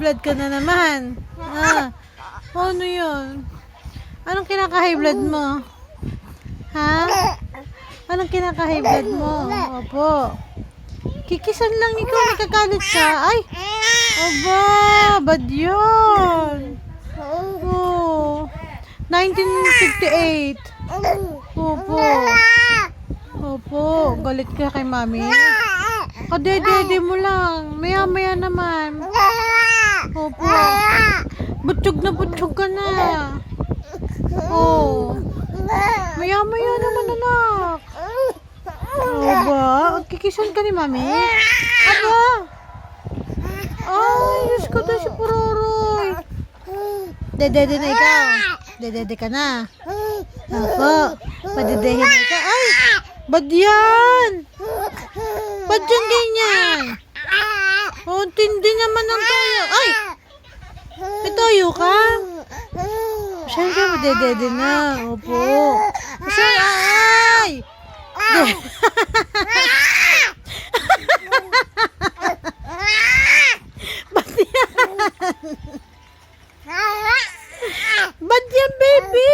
blood ka na naman. Ano yun? Anong kinaka-high blood mo? Ha? Anong kinaka-high blood mo? Opo. Kikisan lang ikaw, nagkakalit ka. Ay! Aba, bad yun. Oh. 1958. Opo. Opo, galit ka kay mami. Kadedede mo lang. Maya-maya naman. Opo. Butsyog ka na. Oh. Maya-maya naman, anak. Aba, kikisan ka ni mami? Aba. Ay, Diyos ko to si Pororoy. Dedede na ikaw. Dedede ka na. Opo. Padedehin na ikaw. Ay! Ba't yan? Ba't yan ganyan? Oh, tindi naman ang toyo. Ay! May toyo ka? Siyempre, madedede na. Opo. Siyempre, ay! Ba't yan? Ba't yan, baby?